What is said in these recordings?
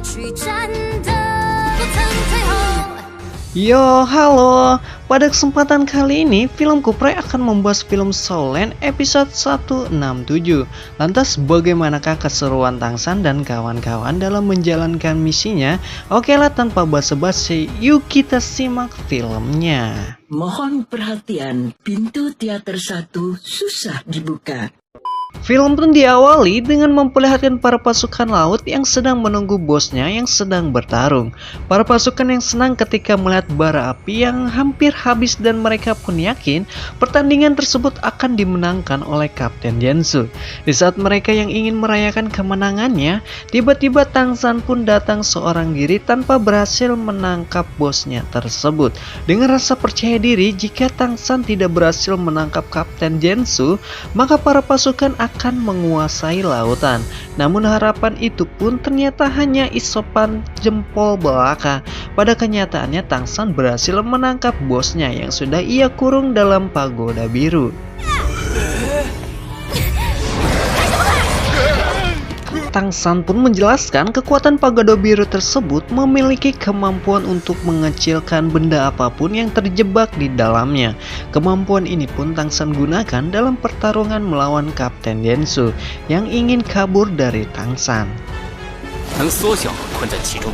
去战的不曾退后。 Yo, halo. Pada kesempatan kali ini, film Kupray akan membahas film Soul Land episode 167. Lantas, bagaimanakah keseruan Tangsan dan kawan-kawan dalam menjalankan misinya? Oke lah, tanpa basa-basi, yuk kita simak filmnya. Mohon perhatian, pintu teater 1 susah dibuka. Film pun diawali dengan memperlihatkan para pasukan laut yang sedang menunggu bosnya yang sedang bertarung. Para pasukan yang senang ketika melihat bara api yang hampir habis dan mereka pun yakin pertandingan tersebut akan dimenangkan oleh Kapten Jansu. Di saat mereka yang ingin merayakan kemenangannya, tiba-tiba Tangsan pun datang seorang diri tanpa berhasil menangkap bosnya tersebut. Dengan rasa percaya diri jika Tangsan tidak berhasil menangkap Kapten Jansu, maka para pasukan akan menguasai lautan. Namun harapan itu pun ternyata hanya isapan jempol belaka. Pada kenyataannya Tangsan berhasil menangkap bosnya yang sudah ia kurung dalam pagoda biru. Tangsan pun menjelaskan kekuatan pagoda biru tersebut memiliki kemampuan untuk mengecilkan benda apapun yang terjebak di dalamnya. Kemampuan ini pun Tangsan gunakan dalam pertarungan melawan Kapten Jansu yang ingin kabur dari Tangsan. 能缩小困在其中。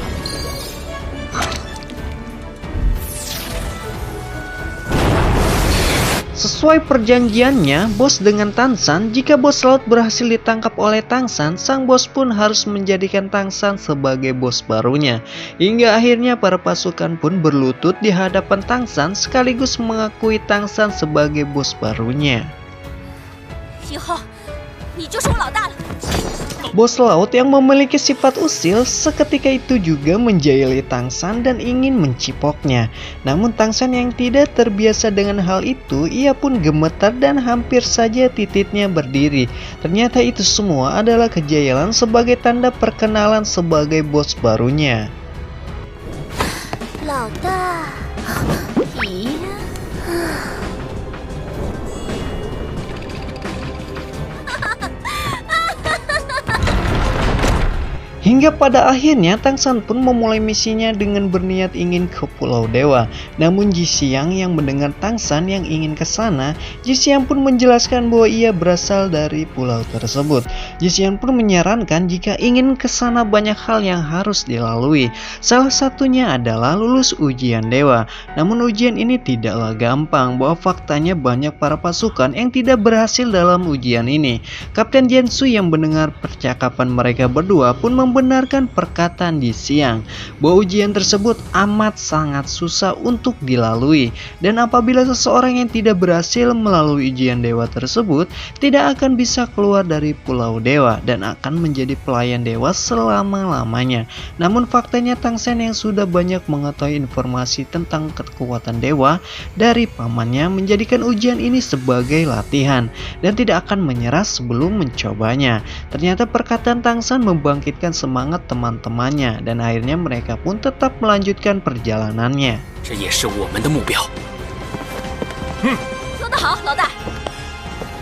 Sesuai perjanjiannya, bos dengan Tangsan, jika bos laut berhasil ditangkap oleh Tangsan, sang bos pun harus menjadikan Tangsan sebagai bos barunya. Hingga akhirnya para pasukan pun berlutut di hadapan Tangsan sekaligus mengakui Tangsan sebagai bos barunya. 以后你就是我老大了。 Bos laut yang memiliki sifat usil seketika itu juga menjahili Tangsan dan ingin mencipoknya. Namun Tangsan yang tidak terbiasa dengan hal itu, ia pun gemetar dan hampir saja titiknya berdiri. Ternyata itu semua adalah kejayalan sebagai tanda perkenalan sebagai bos barunya. 老大，咦？ Hingga pada akhirnya Tangsan pun memulai misinya dengan berniat ingin ke Pulau Dewa. Namun Jisiang yang mendengar Tangsan yang ingin ke sana, Jisiang pun menjelaskan bahwa ia berasal dari pulau tersebut. Jisiang pun menyarankan jika ingin ke sana banyak hal yang harus dilalui. Salah satunya adalah lulus ujian dewa. Namun ujian ini tidaklah gampang, bahwa faktanya banyak para pasukan yang tidak berhasil dalam ujian ini. Kapten Jansu yang mendengar percakapan mereka berdua pun membenarkan perkataan Jisiang bahwa ujian tersebut amat sangat susah untuk dilalui, dan apabila seseorang yang tidak berhasil melalui ujian dewa tersebut tidak akan bisa keluar dari Pulau Dewa dan akan menjadi pelayan dewa selama-lamanya. Namun faktanya Tangsan yang sudah banyak mengetahui informasi tentang kekuatan dewa dari pamannya menjadikan ujian ini sebagai latihan dan tidak akan menyerah sebelum mencobanya. Ternyata perkataan Tangsan membangkitkan semangat teman-temannya dan akhirnya mereka pun tetap melanjutkan perjalanannya. 这也是我们的目标。说得好，老大，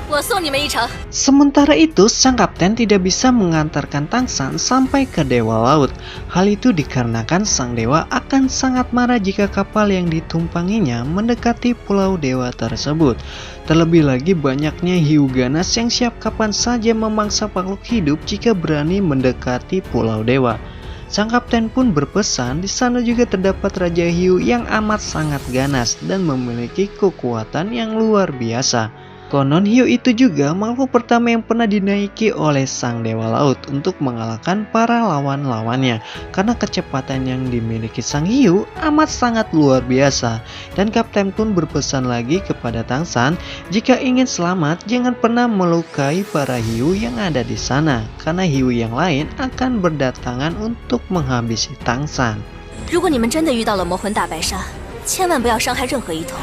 我送你们一程。 Sementara itu, sang kapten tidak bisa mengantarkan Tangsan sampai ke Dewa Laut. Hal itu dikarenakan sang dewa akan sangat marah jika kapal yang ditumpanginya mendekati Pulau Dewa tersebut. Terlebih lagi banyaknya hiu ganas yang siap kapan saja memangsa makhluk hidup jika berani mendekati Pulau Dewa. Sang kapten pun berpesan di sana juga terdapat Raja Hiu yang amat sangat ganas dan memiliki kekuatan yang luar biasa. Konon hiu itu juga makhluk pertama yang pernah dinaiki oleh sang dewa laut untuk mengalahkan para lawan-lawannya, karena kecepatan yang dimiliki sang hiu amat sangat luar biasa. Dan kapten pun berpesan lagi kepada Tangsan, jika ingin selamat jangan pernah melukai para hiu yang ada di sana, karena hiu yang lain akan berdatangan untuk menghabisi Tangsan. 如果你们真的遇到了魔魂大白鲨，千万不要伤害任何一头。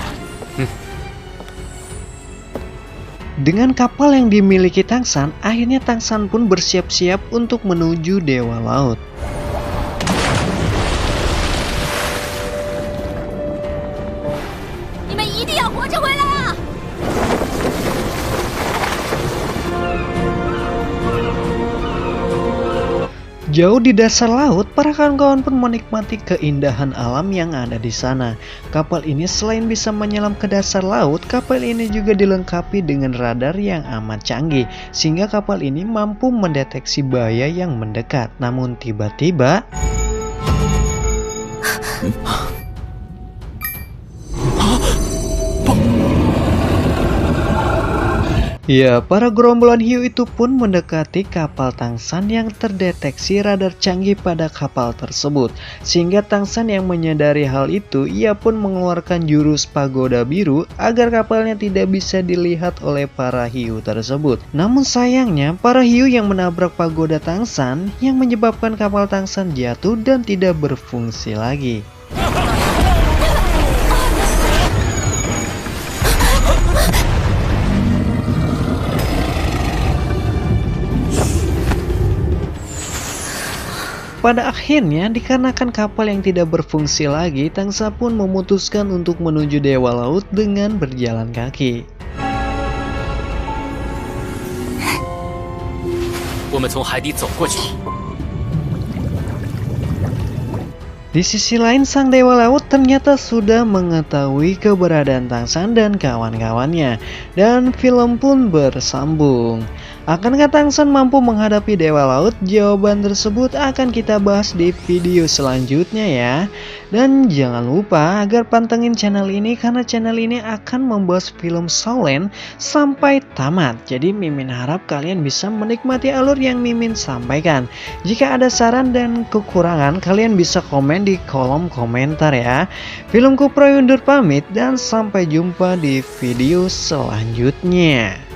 Dengan kapal yang dimiliki Tangsan, akhirnya Tangsan pun bersiap-siap untuk menuju Dewa Laut. Jauh di dasar laut, para kawan-kawan pun menikmati keindahan alam yang ada di sana. Kapal ini selain bisa menyelam ke dasar laut, kapal ini juga dilengkapi dengan radar yang amat canggih, sehingga kapal ini mampu mendeteksi bahaya yang mendekat. Namun tiba-tiba ya, para gerombolan hiu itu pun mendekati kapal Tangsan yang terdeteksi radar canggih pada kapal tersebut. Sehingga Tangsan yang menyadari hal itu, ia pun mengeluarkan jurus pagoda biru agar kapalnya tidak bisa dilihat oleh para hiu tersebut. Namun sayangnya, para hiu yang menabrak pagoda Tangsan yang menyebabkan kapal Tangsan jatuh dan tidak berfungsi lagi. Pada akhirnya, dikarenakan kapal yang tidak berfungsi lagi, Tangsa pun memutuskan untuk menuju Dewa Laut dengan berjalan kaki. 我们从海底走过去。 Di sisi lain, sang Dewa Laut ternyata sudah mengetahui keberadaan Tangsan dan kawan-kawannya, dan film pun bersambung. Akankah Tangsan mampu menghadapi Dewa Laut? Jawaban tersebut akan kita bahas di video selanjutnya ya. Dan jangan lupa agar pantengin channel ini, karena channel ini akan membahas film Shaolin sampai tamat. Jadi Mimin harap kalian bisa menikmati alur yang Mimin sampaikan. Jika ada saran dan kekurangan, kalian bisa komen di kolom komentar ya. Film Kupro undur pamit dan sampai jumpa di video selanjutnya.